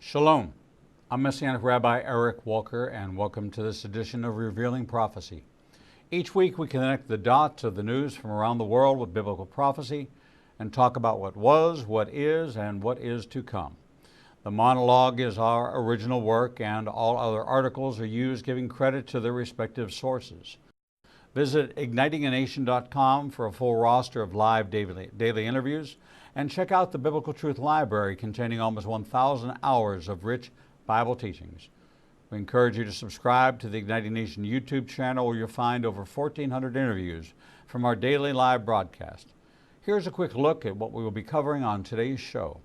Shalom. I'm Messianic Rabbi Eric Walker, and welcome to this edition of Revealing Prophecy. Each week we connect the dots of the news from around the world with biblical prophecy and talk about what was, what is, and what is to come. The monologue is our original work, and all other articles are used giving credit to their respective sources. Visit ignitinganation.com for a full roster of live daily interviews, and check out the Biblical Truth Library containing almost 1,000 hours of rich Bible teachings. We encourage you to subscribe to the Igniting Nation YouTube channel, where you'll find over 1,400 interviews from our daily live broadcast. Here's a quick look at what we will be covering on today's show.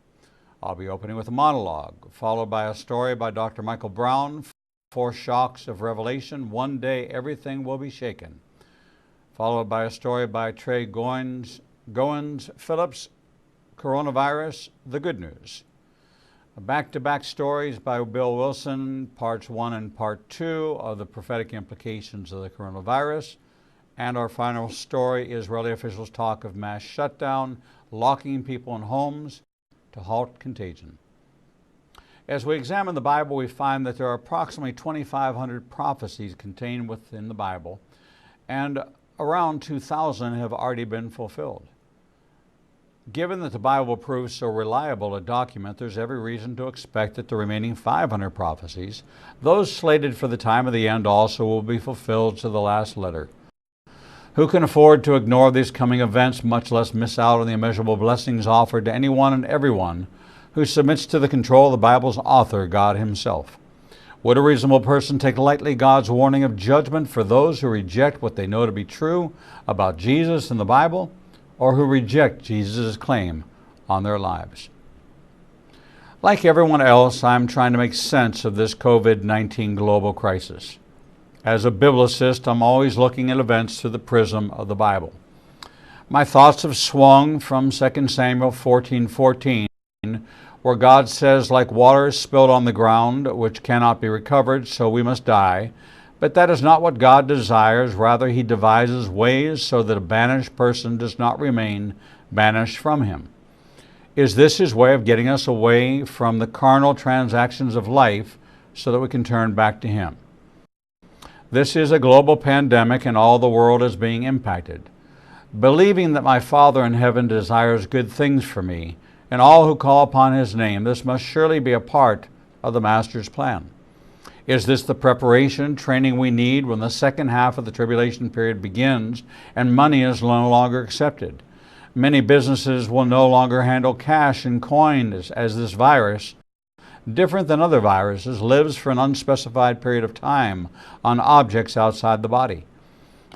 I'll be opening with a monologue, followed by a story by Dr. Michael Brown, Four Shocks of Revelation, One Day Everything Will Be Shaken, followed by a story by Trey Goins Phillips, Coronavirus, The Good News. Back-to-back stories by Bill Wilson, Parts 1 and Part 2 of the prophetic implications of the coronavirus. And our final story, Israeli officials talk of mass shutdown, locking people in homes to halt contagion. As we examine the Bible, we find that there are approximately 2,500 prophecies contained within the Bible, and around 2,000 have already been fulfilled. Given that the Bible proves so reliable a document, there's every reason to expect that the remaining 500 prophecies, those slated for the time of the end, also will be fulfilled to the last letter. Who can afford to ignore these coming events, much less miss out on the immeasurable blessings offered to anyone and everyone who submits to the control of the Bible's author, God Himself? Would a reasonable person take lightly God's warning of judgment for those who reject what they know to be true about Jesus and the Bible, or who reject Jesus' claim on their lives? Like everyone else, I'm trying to make sense of this COVID-19 global crisis. As a biblicist, I'm always looking at events through the prism of the Bible. My thoughts have swung from 2 Samuel 14:14, where God says, like water is spilled on the ground, which cannot be recovered, so we must die. But that is not what God desires. Rather, He devises ways so that a banished person does not remain banished from Him. Is this His way of getting us away from the carnal transactions of life so that we can turn back to Him? This is a global pandemic, and all the world is being impacted. Believing that my Father in heaven desires good things for me and all who call upon His name, this must surely be a part of the Master's plan. Is this the preparation, training we need when the second half of the tribulation period begins and money is no longer accepted? Many businesses will no longer handle cash and coin as this virus, different than other viruses, lives for an unspecified period of time on objects outside the body.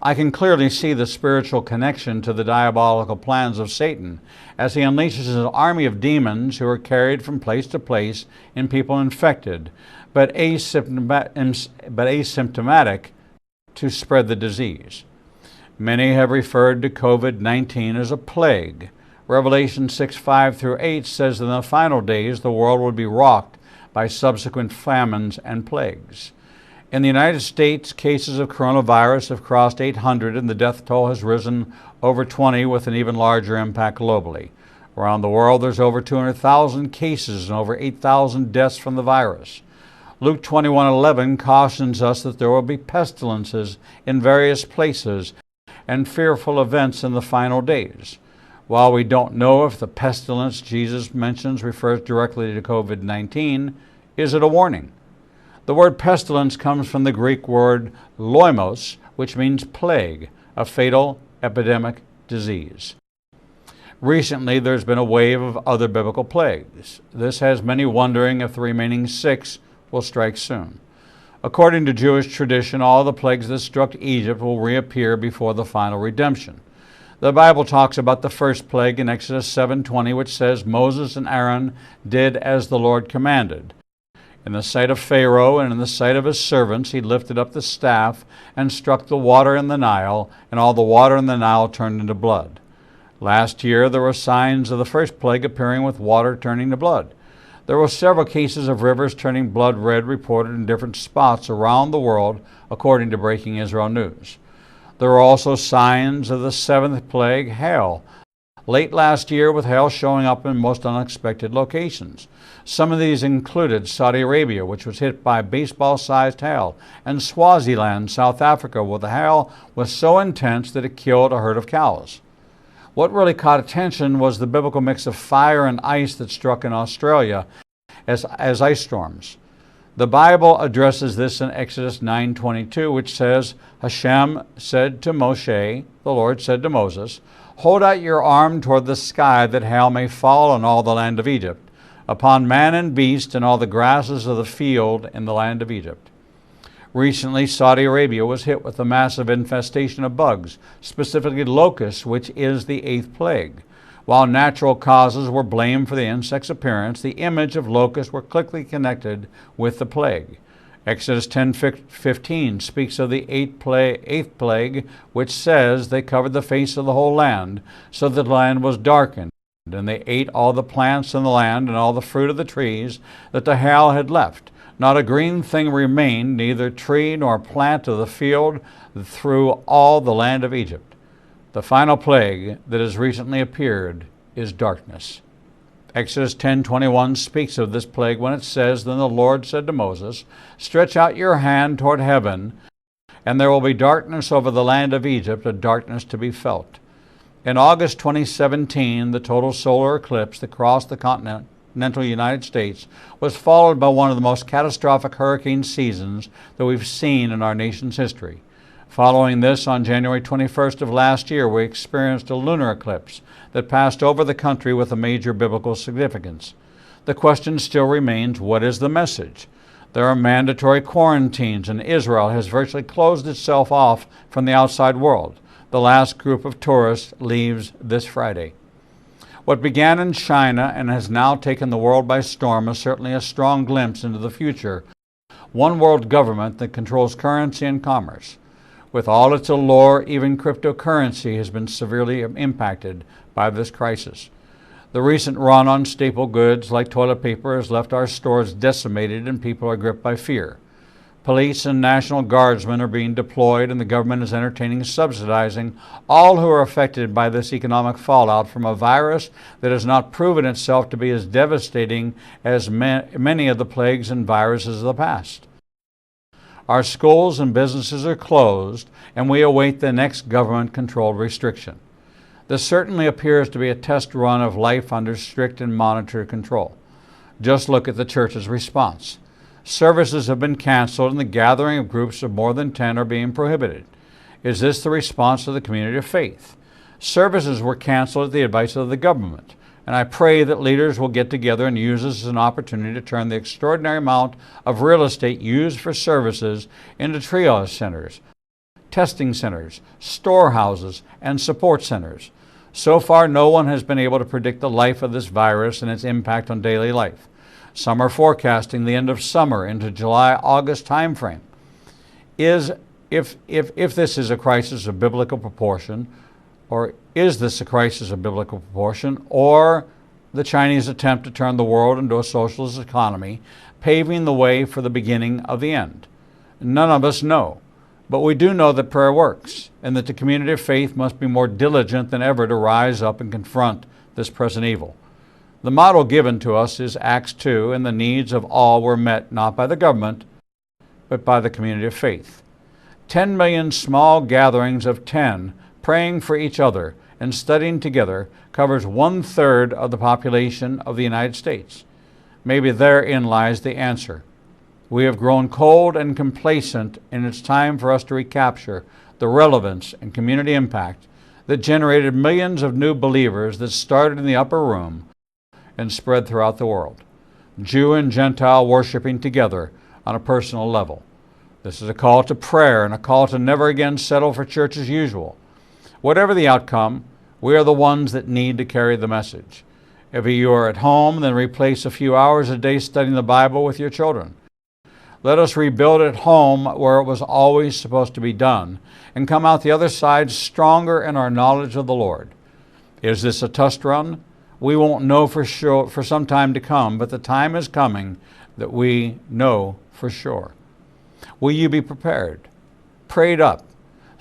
I can clearly see the spiritual connection to the diabolical plans of Satan as he unleashes his army of demons who are carried from place to place in people infected, but asymptomatic to spread the disease. Many have referred to COVID-19 as a plague. Revelation 6:5-8 says that in the final days the world would be rocked by subsequent famines and plagues. In the United States, cases of coronavirus have crossed 800 and the death toll has risen over 20, with an even larger impact globally. Around the world, there's over 200,000 cases and over 8,000 deaths from the virus. Luke 21:11 cautions us that there will be pestilences in various places and fearful events in the final days. While we don't know if the pestilence Jesus mentions refers directly to COVID-19, is it a warning? The word pestilence comes from the Greek word loimos, which means plague, a fatal epidemic disease. Recently, there's been a wave of other biblical plagues. This has many wondering if the remaining 6 will strike soon. According to Jewish tradition, all the plagues that struck Egypt will reappear before the final redemption. The Bible talks about the first plague in Exodus 7:20, which says, Moses and Aaron did as the Lord commanded. In the sight of Pharaoh and in the sight of his servants, he lifted up the staff and struck the water in the Nile, and all the water in the Nile turned into blood. Last year, there were signs of the first plague appearing with water turning to blood. There were several cases of rivers turning blood red reported in different spots around the world, according to Breaking Israel News. There were also signs of the 7th plague, hail. late last year, with hail showing up in most unexpected locations. Some of these included Saudi Arabia, which was hit by baseball-sized hail, and Swaziland, South Africa, where the hail was so intense that it killed a herd of cows. What really caught attention was the biblical mix of fire and ice that struck in Australia as ice storms. The Bible addresses this in Exodus 9:22, which says, Hashem said to Moshe, the Lord said to Moses, hold out your arm toward the sky that hail may fall on all the land of Egypt, upon man and beast and all the grasses of the field in the land of Egypt. Recently, Saudi Arabia was hit with a massive infestation of bugs, specifically locusts, which is the 8th plague. While natural causes were blamed for the insect's appearance, the image of locusts were quickly connected with the plague. Exodus 10:15 speaks of the 8th plague, which says they covered the face of the whole land, so that the land was darkened, and they ate all the plants in the land and all the fruit of the trees that the hail had left. Not a green thing remained, neither tree nor plant of the field, through all the land of Egypt. The final plague that has recently appeared is darkness. Exodus 10:21 speaks of this plague when it says, Then the Lord said to Moses, stretch out your hand toward heaven, and there will be darkness over the land of Egypt, a darkness to be felt. In August 2017, the total solar eclipse that crossed the continental United States was followed by one of the most catastrophic hurricane seasons that we've seen in our nation's history. Following this, on January 21st of last year, we experienced a lunar eclipse that passed over the country with a major biblical significance. The question still remains, what is the message? There are mandatory quarantines, and Israel has virtually closed itself off from the outside world. The last group of tourists leaves this Friday. What began in China and has now taken the world by storm is certainly a strong glimpse into the future. One world government that controls currency and commerce. With all its allure, even cryptocurrency has been severely impacted by this crisis. The recent run on staple goods like toilet paper has left our stores decimated and people are gripped by fear. Police and National Guardsmen are being deployed and the government is entertaining subsidizing all who are affected by this economic fallout from a virus that has not proven itself to be as devastating as many of the plagues and viruses of the past. Our schools and businesses are closed, and we await the next government-controlled restriction. This certainly appears to be a test run of life under strict and monitored control. Just look at the church's response. Services have been canceled and the gathering of groups of more than 10 are being prohibited. Is this the response of the community of faith? Services were canceled at the advice of the government. And I pray that leaders will get together and use this as an opportunity to turn the extraordinary amount of real estate used for services into triage centers, testing centers, storehouses, and support centers. So far, no one has been able to predict the life of this virus and its impact on daily life. Some are forecasting the end of summer into July-August timeframe. If this is a crisis of biblical proportion, or is this a crisis of biblical proportion, or the Chinese attempt to turn the world into a socialist economy, paving the way for the beginning of the end? None of us know, but we do know that prayer works, and that the community of faith must be more diligent than ever to rise up and confront this present evil. The model given to us is Acts 2, and the needs of all were met not by the government, but by the community of faith. 10 million small gatherings of 10 praying for each other and studying together covers 1/3 of the population of the United States. Maybe therein lies the answer. We have grown cold and complacent, and it's time for us to recapture the relevance and community impact that generated millions of new believers that started in the upper room and spread throughout the world. Jew and Gentile worshiping together on a personal level. This is a call to prayer and a call to never again settle for church as usual. Whatever the outcome, we are the ones that need to carry the message. If you are at home, then replace a few hours a day studying the Bible with your children. Let us rebuild at home where it was always supposed to be done and come out the other side stronger in our knowledge of the Lord. Is this a test run? We won't know for sure for some time to come, but the time is coming that we know for sure. Will you be prepared, prayed up,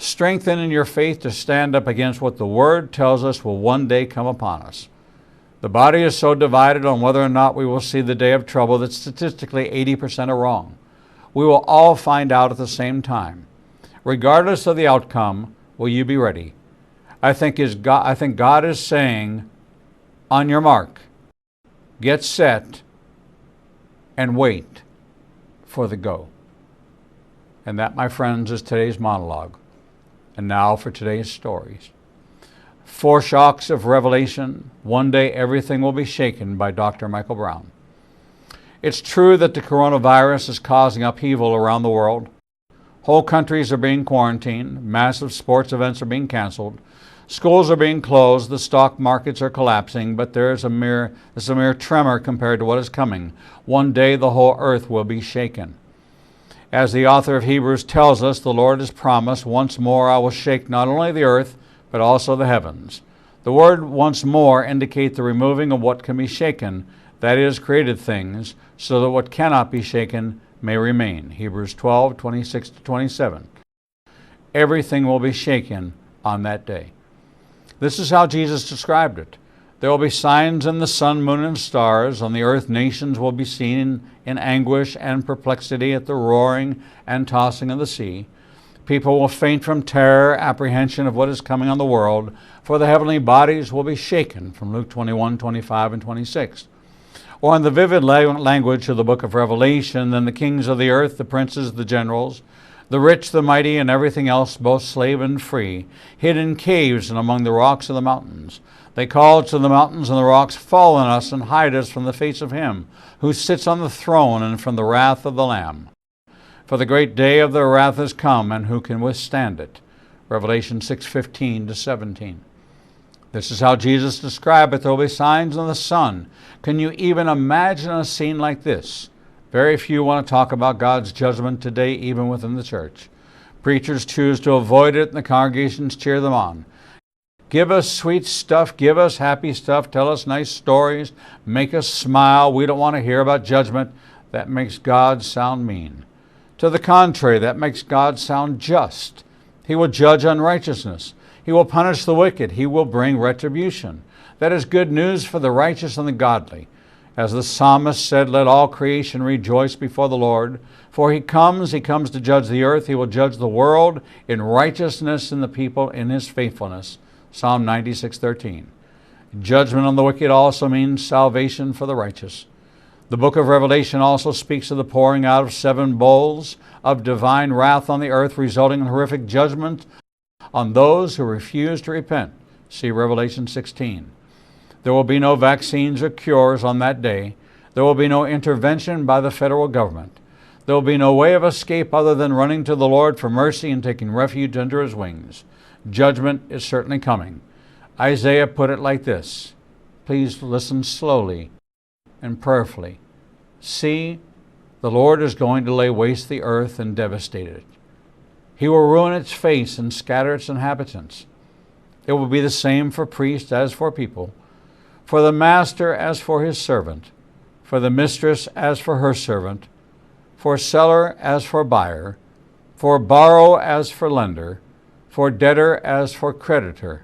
strengthening your faith to stand up against what the Word tells us will one day come upon us. The body is so divided on whether or not we will see the day of trouble that statistically 80% are wrong. We will all find out at the same time. Regardless of the outcome, will you be ready? I think God is saying, on your mark, get set, and wait for the go. And that, my friends, is today's monologue. And now for today's stories. Foreshocks of Revelation. One day everything will be shaken, by Dr. Michael Brown. It's true that the coronavirus is causing upheaval around the world. Whole countries are being quarantined. Massive sports events are being canceled. Schools are being closed. The stock markets are collapsing, but there's a mere tremor compared to what is coming. One day the whole earth will be shaken. As the author of Hebrews tells us, the Lord has promised, once more I will shake not only the earth, but also the heavens. The word once more indicates the removing of what can be shaken, that is, created things, so that what cannot be shaken may remain. Hebrews 12, 26 to 27. Everything will be shaken on that day. This is how Jesus described it. There will be signs in the sun, moon, and stars. On the earth, nations will be seen in anguish and perplexity at the roaring and tossing of the sea. People will faint from terror, apprehension of what is coming on the world, for the heavenly bodies will be shaken, from Luke 21, 25, and 26. Or in the vivid language of the book of Revelation, then the kings of the earth, the princes, the generals, the rich, the mighty, and everything else, both slave and free, hid in caves and among the rocks of the mountains. They called to the mountains and the rocks, fall on us and hide us from the face of him who sits on the throne and from the wrath of the Lamb. For the great day of their wrath has come, and who can withstand it? Revelation 6:15 to 17. This is how Jesus described it. There will be signs in the sun. Can you even imagine a scene like this? Very few want to talk about God's judgment today, even within the church. Preachers choose to avoid it, and the congregations cheer them on. Give us sweet stuff, give us happy stuff, tell us nice stories, make us smile. We don't want to hear about judgment. That makes God sound mean. To the contrary, that makes God sound just. He will judge unrighteousness. He will punish the wicked. He will bring retribution. That is good news for the righteous and the godly. As the psalmist said, let all creation rejoice before the Lord. For he comes to judge the earth. He will judge the world in righteousness and the people in his faithfulness. Psalm 96:13. Judgment on the wicked also means salvation for the righteous. The book of Revelation also speaks of the pouring out of 7 bowls of divine wrath on the earth, resulting in horrific judgment on those who refuse to repent. See Revelation 16. There will be no vaccines or cures on that day. There will be no intervention by the federal government. There will be no way of escape other than running to the Lord for mercy and taking refuge under his wings. Judgment is certainly coming. Isaiah put it like this. Please listen slowly and prayerfully. See, the Lord is going to lay waste the earth and devastate it. He will ruin its face and scatter its inhabitants. It will be the same for priest as for people, for the master as for his servant, for the mistress as for her servant, for seller as for buyer, for borrower as for lender, for debtor as for creditor.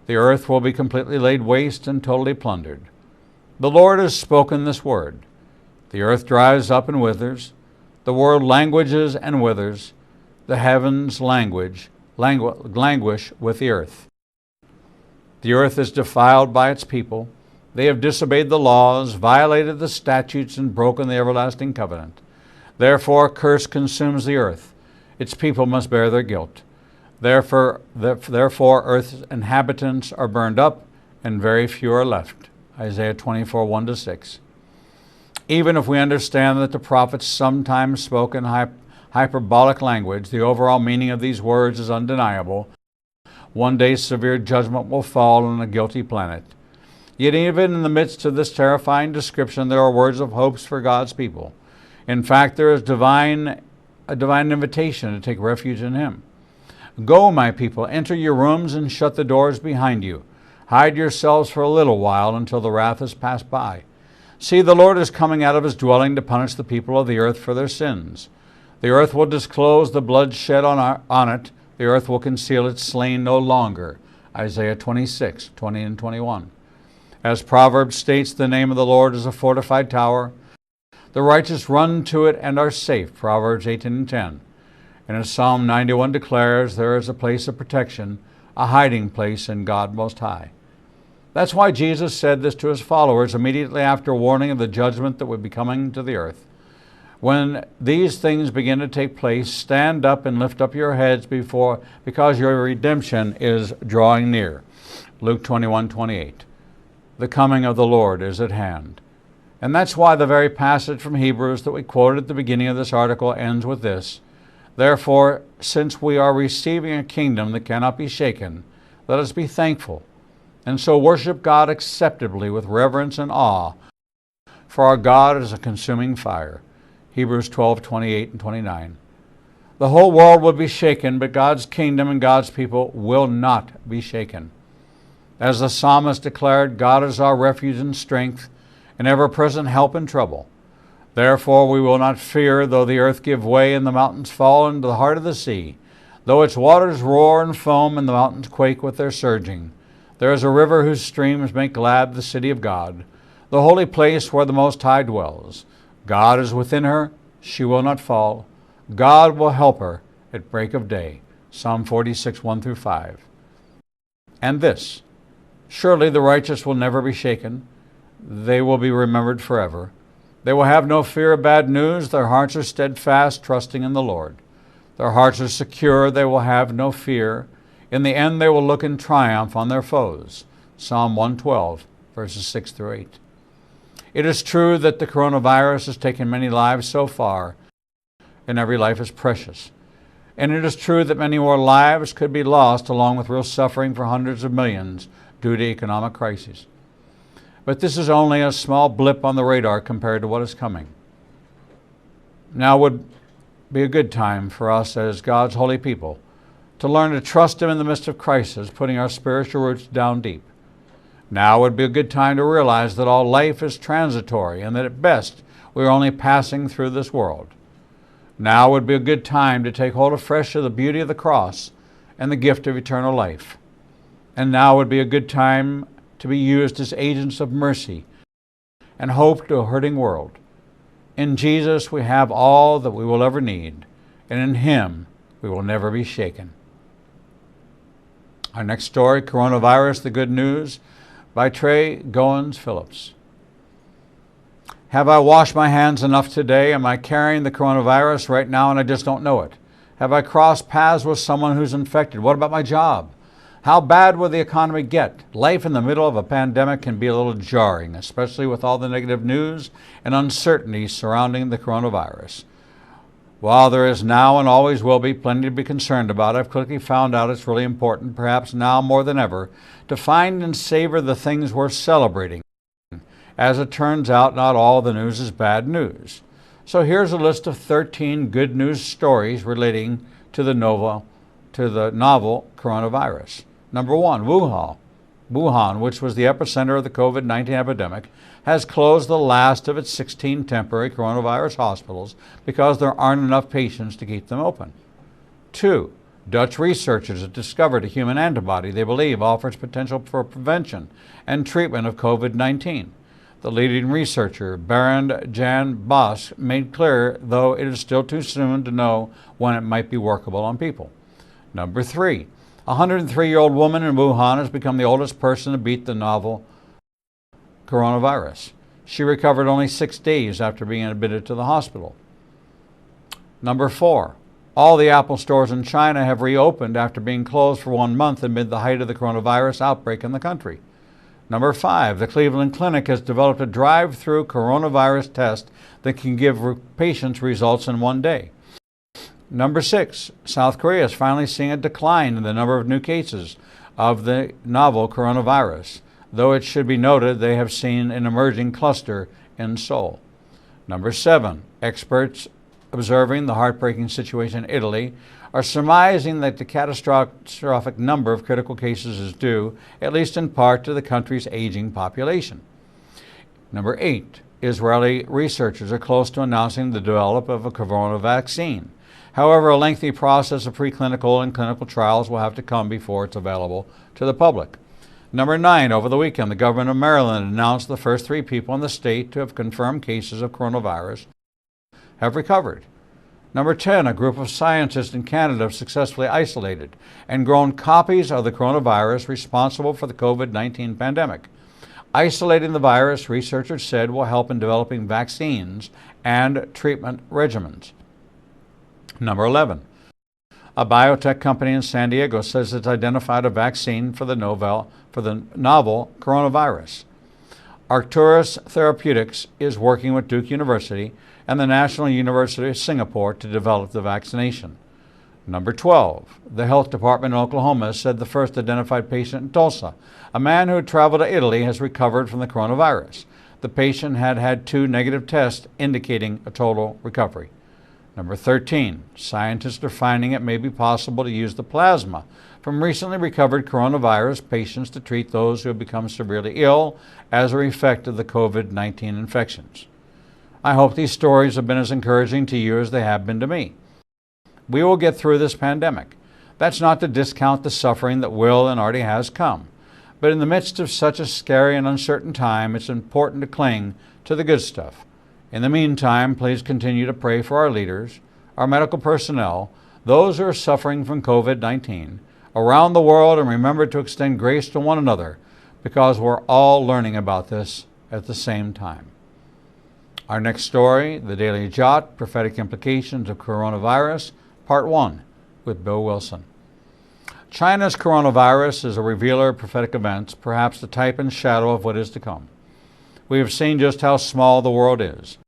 The earth will be completely laid waste and totally plundered. The Lord has spoken this word. The earth dries up and withers. The world languishes and withers. The heavens languish with the earth. The earth is defiled by its people. They have disobeyed the laws, violated the statutes, and broken the everlasting covenant. Therefore, a curse consumes the earth. Its people must bear their guilt. Therefore, earth's inhabitants are burned up, and very few are left. Isaiah 24, 1-6. Even if we understand that the prophets sometimes spoke in hyperbolic language, the overall meaning of these words is undeniable. One day severe judgment will fall on a guilty planet. Yet even in the midst of this terrifying description, there are words of hopes for God's people. In fact, there is a divine invitation to take refuge in him. Go, my people, enter your rooms and shut the doors behind you. Hide yourselves for a little while until the wrath has passed by. See, the Lord is coming out of his dwelling to punish the people of the earth for their sins. The earth will disclose the blood shed on it, The earth will conceal its slain no longer. Isaiah 26, 20 and 21. As Proverbs states, the name of the Lord is a fortified tower. The righteous run to it and are safe. Proverbs 18 and 10. And as Psalm 91 declares, there is a place of protection, a hiding place in God Most High. That's why Jesus said this to his followers immediately after warning of the judgment that would be coming to the earth. When these things begin to take place, stand up and lift up your heads because your redemption is drawing near. Luke 21:28. The coming of the Lord is at hand. And that's why the very passage from Hebrews that we quoted at the beginning of this article ends with this: Therefore, since we are receiving a kingdom that cannot be shaken, let us be thankful, and so worship God acceptably with reverence and awe, for our God is a consuming fire. Hebrews 12:28 and 29. The whole world will be shaken, but God's kingdom and God's people will not be shaken. As the psalmist declared, God is our refuge and strength, an ever-present help in trouble. Therefore we will not fear, though the earth give way and the mountains fall into the heart of the sea, though its waters roar and foam and the mountains quake with their surging. There is a river whose streams make glad the city of God, the holy place where the Most High dwells. God is within her, she will not fall. God will help her at break of day. Psalm 46, 1 through 5. And this: surely the righteous will never be shaken. They will be remembered forever. They will have no fear of bad news. Their hearts are steadfast, trusting in the Lord. Their hearts are secure. They will have no fear. In the end, they will look in triumph on their foes. Psalm 112, verses 6 through 8. It is true that the coronavirus has taken many lives so far, and every life is precious. And it is true that many more lives could be lost, along with real suffering for hundreds of millions due to economic crises. But this is only a small blip on the radar compared to what is coming. Now would be a good time for us as God's holy people to learn to trust Him in the midst of crisis, putting our spiritual roots down deep. Now would be a good time to realize that all life is transitory and that at best we are only passing through this world. Now would be a good time to take hold afresh of the beauty of the cross and the gift of eternal life. And now would be a good time to be used as agents of mercy and hope to a hurting world. In Jesus we have all that we will ever need, and in Him we will never be shaken. Our next story, Coronavirus, the Good News, by Trey Goins Phillips. Have I washed my hands enough today? Am I carrying the coronavirus right now and I just don't know it? Have I crossed paths with someone who's infected? What about my job? How bad will the economy get? Life in the middle of a pandemic can be a little jarring, especially with all the negative news and uncertainty surrounding the coronavirus. While there is now and always will be plenty to be concerned about, I've quickly found out it's really important, perhaps now more than ever, to find and savor the things worth celebrating. As it turns out, not all the news is bad news. So here's a list of 13 good news stories relating to the novel coronavirus. Number 1, Wuhan, which was the epicenter of the COVID-19 epidemic, has closed the last of its 16 temporary coronavirus hospitals because there aren't enough patients to keep them open. 2, Dutch researchers have discovered a human antibody they believe offers potential for prevention and treatment of COVID-19. The leading researcher, Barend Jan Bos, made clear, though it is still too soon to know when it might be workable on people. Number 3, a 103-year-old woman in Wuhan has become the oldest person to beat the novel coronavirus. She recovered only 6 days after being admitted to the hospital. Number 4, all the Apple stores in China have reopened after being closed for 1 month amid the height of the coronavirus outbreak in the country. Number 5, the Cleveland Clinic has developed a drive-through coronavirus test that can give patients results in 1 day. Number 6, South Korea is finally seeing a decline in the number of new cases of the novel coronavirus, though it should be noted they have seen an emerging cluster in Seoul. Number 7, experts observing the heartbreaking situation in Italy are surmising that the catastrophic number of critical cases is due, at least in part, to the country's aging population. Number 8, Israeli researchers are close to announcing the development of a corona vaccine. However, a lengthy process of preclinical and clinical trials will have to come before it's available to the public. Number 9, over the weekend, the government of Maryland announced the first 3 people in the state to have confirmed cases of coronavirus have recovered. Number 10, a group of scientists in Canada have successfully isolated and grown copies of the coronavirus responsible for the COVID-19 pandemic. Isolating the virus, researchers said, will help in developing vaccines and treatment regimens. Number 11, a biotech company in San Diego says it's identified a vaccine for the novel coronavirus. Arcturus Therapeutics is working with Duke University and the National University of Singapore to develop the vaccination. Number 12, the health department in Oklahoma said the first identified patient in Tulsa, a man who had traveled to Italy, has recovered from the coronavirus. The patient had had 2 negative tests indicating a total recovery. Number 13, scientists are finding it may be possible to use the plasma from recently recovered coronavirus patients to treat those who have become severely ill as a effect of the COVID-19 infections. I hope these stories have been as encouraging to you as they have been to me. We will get through this pandemic. That's not to discount the suffering that will and already has come. But in the midst of such a scary and uncertain time, it's important to cling to the good stuff. In the meantime, please continue to pray for our leaders, our medical personnel, those who are suffering from COVID-19 around the world, and remember to extend grace to one another because we're all learning about this at the same time. Our next story, the Daily Jot, Prophetic Implications of Coronavirus, Part 1, with Bill Wilson. China's coronavirus is a revealer of prophetic events, perhaps the type and shadow of what is to come. We have seen just how small the world is.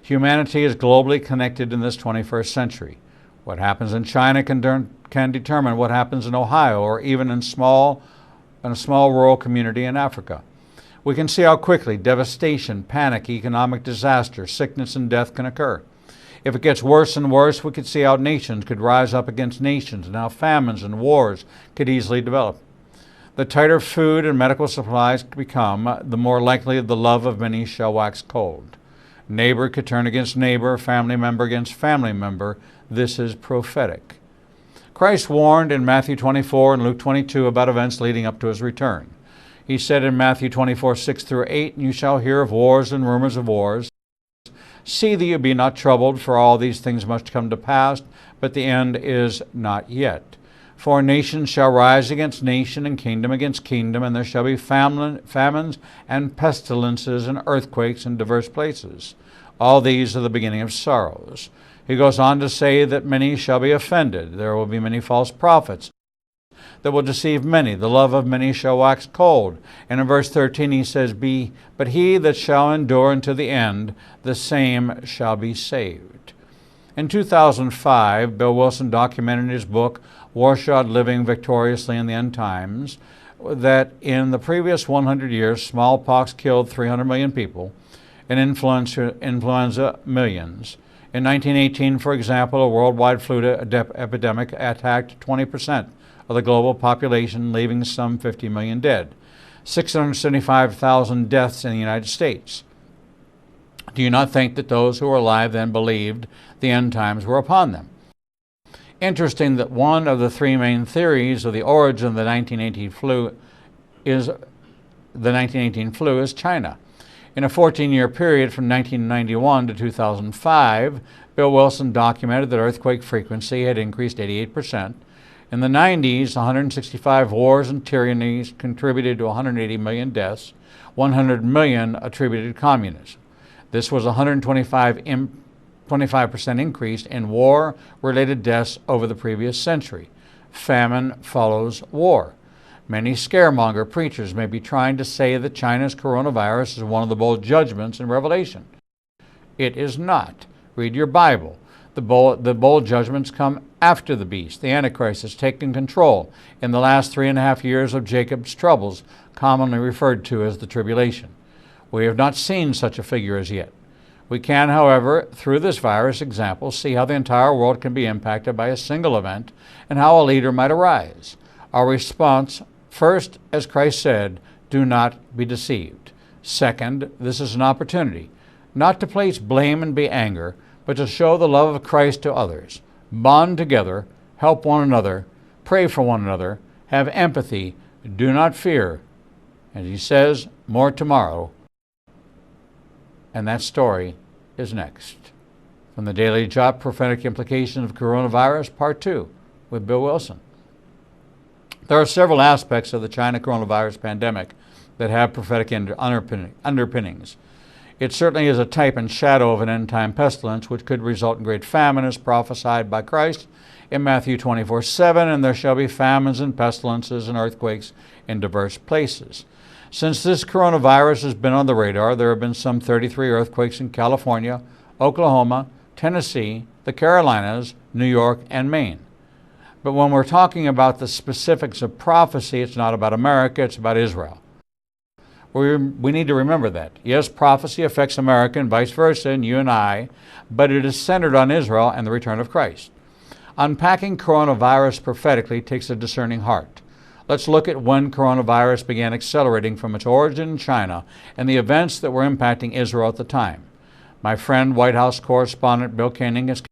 Humanity is globally connected in this 21st century. What happens in China can determine what happens in Ohio or even in a small rural community in Africa. We can see how quickly devastation, panic, economic disaster, sickness, and death can occur. If it gets worse and worse, we could see how nations could rise up against nations and how famines and wars could easily develop. The tighter food and medical supplies become, the more likely the love of many shall wax cold. Neighbor could turn against neighbor, family member against family member. This is prophetic. Christ warned in Matthew 24 and Luke 22 about events leading up to his return. He said in Matthew 24, 6 through 8, "And you shall hear of wars and rumors of wars. See that you be not troubled, for all these things must come to pass, but the end is not yet. For nation shall rise against nation, and kingdom against kingdom, and there shall be famines and pestilences and earthquakes in diverse places. All these are the beginning of sorrows." He goes on to say that many shall be offended. There will be many false prophets that will deceive many. The love of many shall wax cold. And in verse 13 he says, But he that shall endure unto the end, the same shall be saved. In 2005, Bill Wilson documented in his book, Warshad Living Victoriously in the End Times, that in the previous 100 years, smallpox killed 300 million people, and influenza millions. In 1918, for example, a worldwide flu epidemic attacked 20% of the global population, leaving some 50 million dead. 675,000 deaths in the United States. Do you not think that those who were alive then believed the end times were upon them? Interesting that one of the 3 main theories of the origin of the 1918 flu is China. In a 14-year period from 1991 to 2005, Bill Wilson documented that earthquake frequency had increased 88%. In the 90s, 165 wars and tyrannies contributed to 180 million deaths, 100 million attributed to communism. This was a 125% increase in war-related deaths over the previous century. Famine follows war. Many scaremonger preachers may be trying to say that China's coronavirus is one of the bold judgments in Revelation. It is not. Read your Bible. The bold judgments come after the beast. The Antichrist has taken control in the last 3.5 years of Jacob's troubles, commonly referred to as the tribulation. We have not seen such a figure as yet. We can, however, through this virus example, see how the entire world can be impacted by a single event and how a leader might arise. Our response, first, as Christ said, do not be deceived. Second, this is an opportunity not to place blame and be anger, but to show the love of Christ to others. Bond together, help one another, pray for one another, have empathy, do not fear. And he says, more tomorrow. And that story is next. From the Daily Jot, Prophetic Implications of Coronavirus, Part 2, with Bill Wilson. There are several aspects of the China coronavirus pandemic that have prophetic underpinnings. It certainly is a type and shadow of an end-time pestilence which could result in great famine as prophesied by Christ in Matthew 24:7, and there shall be famines and pestilences and earthquakes in diverse places. Since this coronavirus has been on the radar, there have been some 33 earthquakes in California, Oklahoma, Tennessee, the Carolinas, New York, and Maine. But when we're talking about the specifics of prophecy, it's not about America, it's about Israel. We need to remember that. Yes, prophecy affects America and vice versa, and you and I, but it is centered on Israel and the return of Christ. Unpacking coronavirus prophetically takes a discerning heart. Let's look at when coronavirus began accelerating from its origin in China and the events that were impacting Israel at the time. My friend, White House correspondent Bill Koenig, has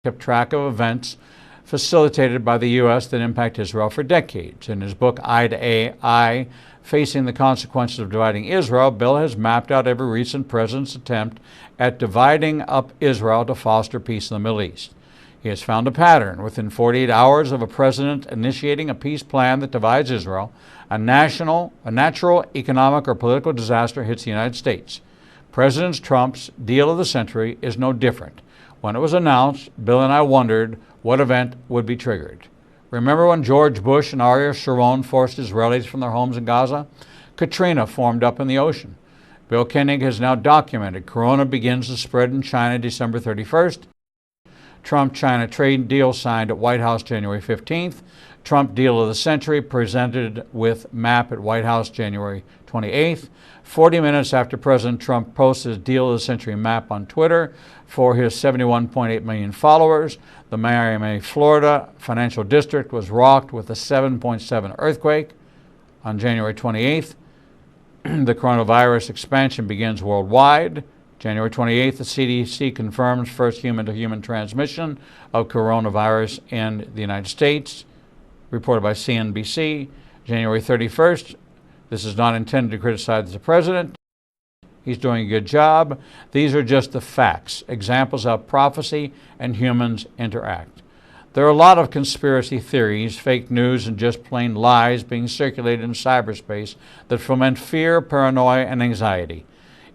kept track of events facilitated by the U.S. that impact Israel for decades. In his book, Eye to Eye, Facing the Consequences of Dividing Israel, Bill has mapped out every recent president's attempt at dividing up Israel to foster peace in the Middle East. He has found a pattern. Within 48 hours of a president initiating a peace plan that divides Israel, a natural, economic, or political disaster hits the United States. President Trump's deal of the century is no different. When it was announced, Bill and I wondered what event would be triggered. Remember when George Bush and Ariel Sharon forced Israelis from their homes in Gaza? Katrina formed up in the ocean. Bill Koenig has now documented Corona begins to spread in China December 31st. Trump-China trade deal signed at White House January 15th. Trump deal of the century presented with map at White House January 28th. 40 minutes after President Trump posted his deal of the century map on Twitter for his 71.8 million followers, the Miami, Florida financial district was rocked with a 7.7 earthquake. On January 28th, the coronavirus expansion begins worldwide. January 28th, the CDC confirms first human-to-human transmission of coronavirus in the United States, reported by CNBC. January 31st, this is not intended to criticize the president. He's doing a good job. These are just the facts, examples of prophecy and humans interact. There are a lot of conspiracy theories, fake news, and just plain lies being circulated in cyberspace that foment fear, paranoia, and anxiety.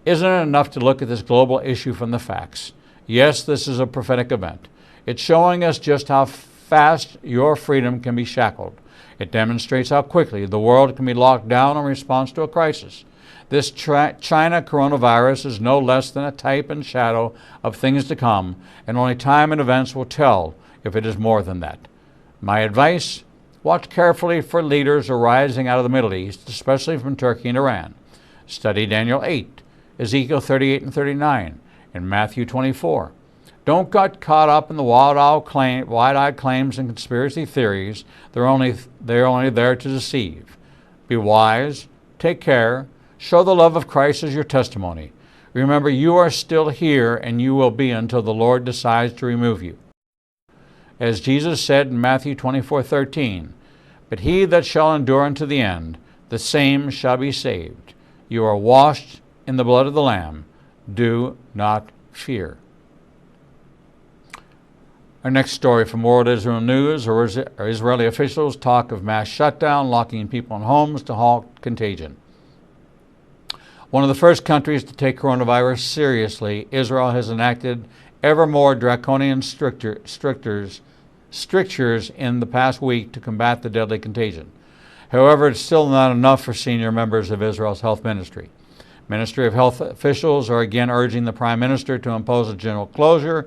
Isn't it enough to look at this global issue from the facts? Yes, this is a prophetic event. It's showing us just how fast your freedom can be shackled. It demonstrates how quickly the world can be locked down in response to a crisis. This China coronavirus is no less than a type and shadow of things to come, and only time and events will tell if it is more than that. My advice, watch carefully for leaders arising out of the Middle East, especially from Turkey and Iran. Study Daniel 8, Ezekiel 38 and 39, and Matthew 24. Don't get caught up in the wide-eyed claims and conspiracy theories. They're only there to deceive. Be wise, take care, show the love of Christ as your testimony. Remember, you are still here, and you will be until the Lord decides to remove you. As Jesus said in Matthew 24:13, but he that shall endure unto the end, the same shall be saved. You are washed in the blood of the Lamb. Do not fear. Our next story from World Israel News, Israeli officials talk of mass shutdown, locking people in homes to halt contagion. One of the first countries to take coronavirus seriously, Israel has enacted ever more draconian strictures in the past week to combat the deadly contagion. However, it's still not enough for senior members of Israel's health ministry. Ministry of Health officials are again urging the Prime Minister to impose a general closure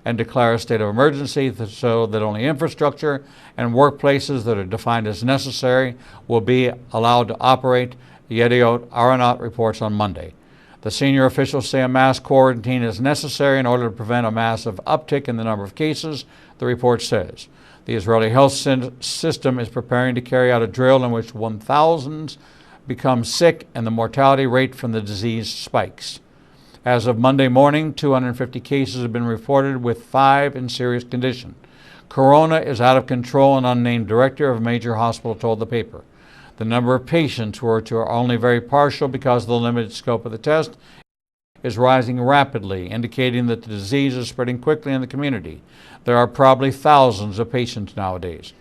and declare a state of emergency so that only infrastructure and workplaces that are defined as necessary will be allowed to operate, Yediot Aharonot reports on Monday. The senior officials say a mass quarantine is necessary in order to prevent a massive uptick in the number of cases, the report says. The Israeli health system is preparing to carry out a drill in which 1,000 become sick and the mortality rate from the disease spikes. As of Monday morning, 250 cases have been reported, with 5 in serious condition. Corona is out of control, an unnamed director of a major hospital told the paper. The number of patients who are only very partial because of the limited scope of the test is rising rapidly, indicating that the disease is spreading quickly in the community. There are probably thousands of patients nowadays.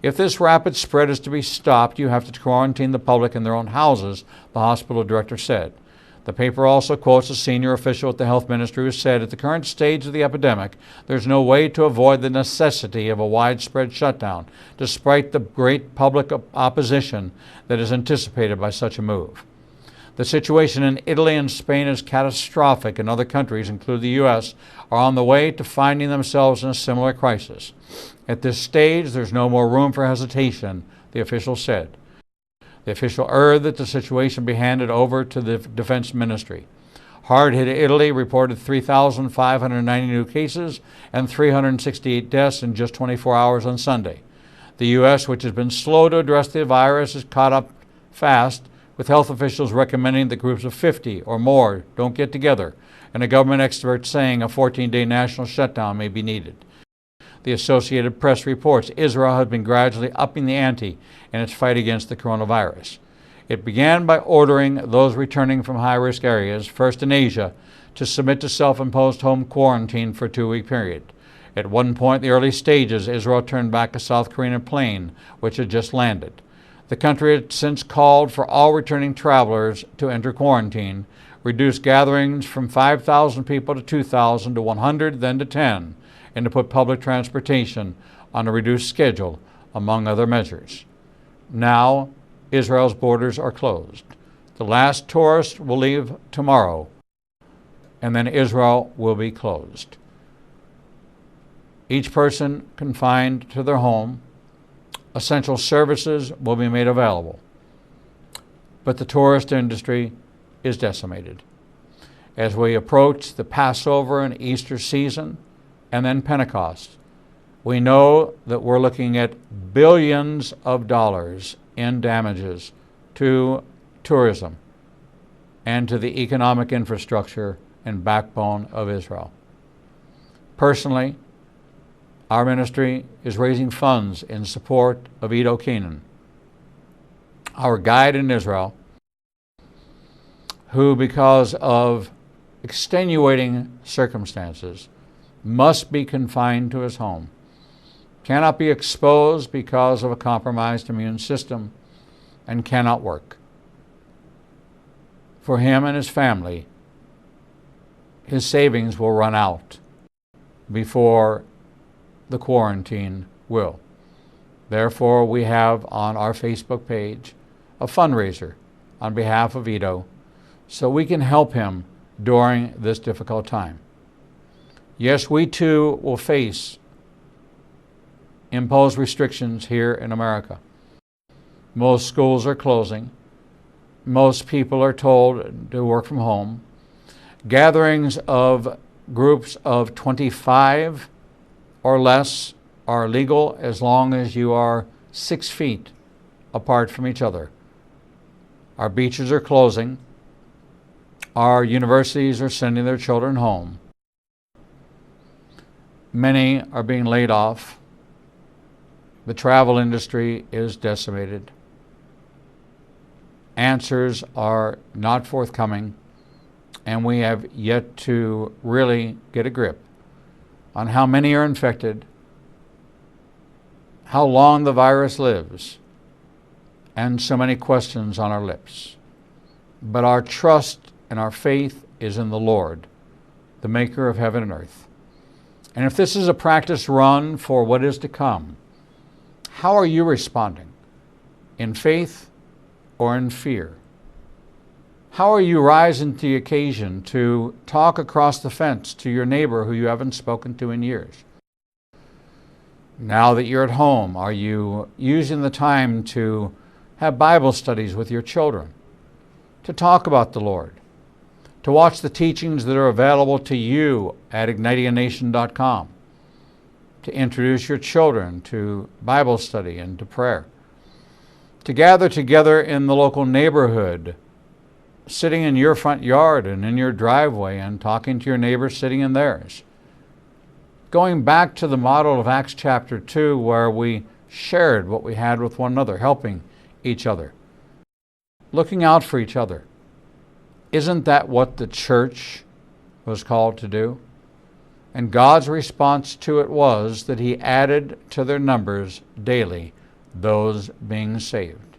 If this rapid spread is to be stopped, you have to quarantine the public in their own houses, the hospital director said. The paper also quotes a senior official at the health ministry who said, at the current stage of the epidemic, there's no way to avoid the necessity of a widespread shutdown, despite the great public opposition that is anticipated by such a move. The situation in Italy and Spain is catastrophic, and other countries, including the U.S., are on the way to finding themselves in a similar crisis. At this stage, there's no more room for hesitation, the official said. The official urged that the situation be handed over to the defense ministry. Hard-hit Italy reported 3,590 new cases and 368 deaths in just 24 hours on Sunday. The U.S., which has been slow to address the virus, has caught up fast, with health officials recommending that groups of 50 or more don't get together, and a government expert saying a 14-day national shutdown may be needed. The Associated Press reports Israel has been gradually upping the ante in its fight against the coronavirus. It began by ordering those returning from high-risk areas, first in Asia, to submit to self-imposed home quarantine for a 2-week period. At one point in the early stages, Israel turned back a South Korean plane which had just landed. The country had since called for all returning travelers to enter quarantine, reduced gatherings from 5,000 people to 2,000 to 100, then to 10, and to put public transportation on a reduced schedule, among other measures. Now, Israel's borders are closed. The last tourist will leave tomorrow, and then Israel will be closed. Each person confined to their home. Essential services will be made available. But the tourist industry is decimated. As we approach the Passover and Easter season, and then Pentecost, we know that we're looking at billions of dollars in damages to tourism and to the economic infrastructure and backbone of Israel. Personally, our ministry is raising funds in support of Edo Canaan, our guide in Israel, who, because of extenuating circumstances, must be confined to his home, cannot be exposed because of a compromised immune system, and cannot work. For him and his family, his savings will run out before the quarantine will. Therefore, we have on our Facebook page a fundraiser on behalf of Edo so we can help him during this difficult time. Yes, we too will face imposed restrictions here in America. Most schools are closing. Most people are told to work from home. Gatherings of groups of 25 or less are legal as long as you are 6 feet apart from each other. Our beaches are closing. Our universities are sending their children home. Many are being laid off. The travel industry is decimated. Answers are not forthcoming, and we have yet to really get a grip on how many are infected, how long the virus lives, and so many questions on our lips. But our trust and our faith is in the Lord, the maker of heaven and earth. And if this is a practice run for what is to come, how are you responding? In faith or in fear? How are you rising to the occasion to talk across the fence to your neighbor who you haven't spoken to in years? Now that you're at home, are you using the time to have Bible studies with your children, to talk about the Lord, to watch the teachings that are available to you at ignitingnation.com, to introduce your children to Bible study and to prayer? to gather together in the local neighborhood, sitting in your front yard and in your driveway and talking to your neighbors sitting in theirs. Going back to the model of Acts chapter 2, where we shared what we had with one another, helping each other, looking out for each other. Isn't that what the church was called to do? And God's response to it was that He added to their numbers daily those being saved.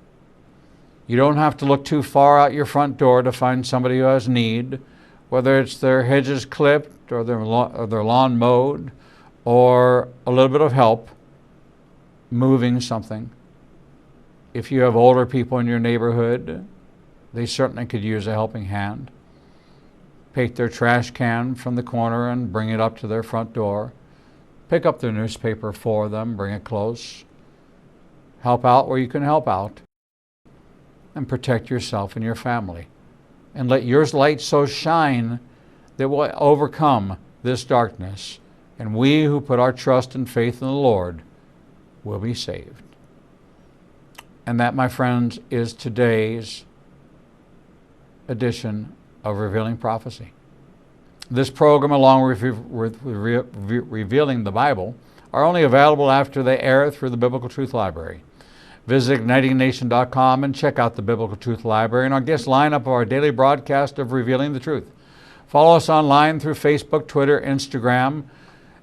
You don't have to look too far out your front door to find somebody who has need, whether it's their hedges clipped or their lawn mowed or a little bit of help moving something. If you have older people in your neighborhood, they certainly could use a helping hand. Take their trash can from the corner and bring it up to their front door. Pick up their newspaper for them, bring it close. Help out where you can help out. And protect yourself and your family. And let your light so shine that will overcome this darkness. And we who put our trust and faith in the Lord will be saved. And that, my friends, is today's edition of Revealing Prophecy. This program, along with Revealing the Bible, are only available after they air through the Biblical Truth Library. Visit ignitingnation.com and check out the Biblical Truth Library and our guest lineup of our daily broadcast of Revealing the Truth. Follow us online through Facebook, Twitter, Instagram,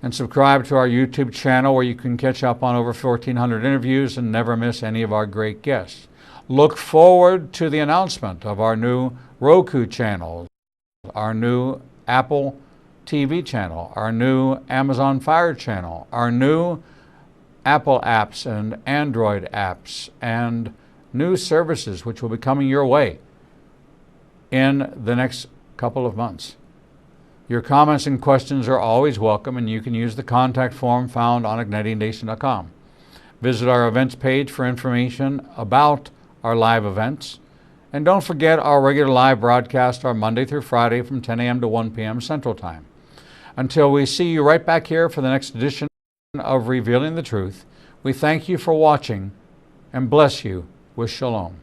and subscribe to our YouTube channel, where you can catch up on over 1,400 interviews and never miss any of our great guests. Look forward to the announcement of our new Roku channel, our new Apple TV channel, our new Amazon Fire channel, our new Apple apps and Android apps, and new services which will be coming your way in the next couple of months. Your comments and questions are always welcome, and you can use the contact form found on ignitingnation.com. Visit our events page for information about our live events. And don't forget, our regular live broadcasts are Monday through Friday from 10 a.m. to 1 p.m. Central Time. Until we see you right back here for the next edition of Revealing the Truth, we thank you for watching and bless you with shalom.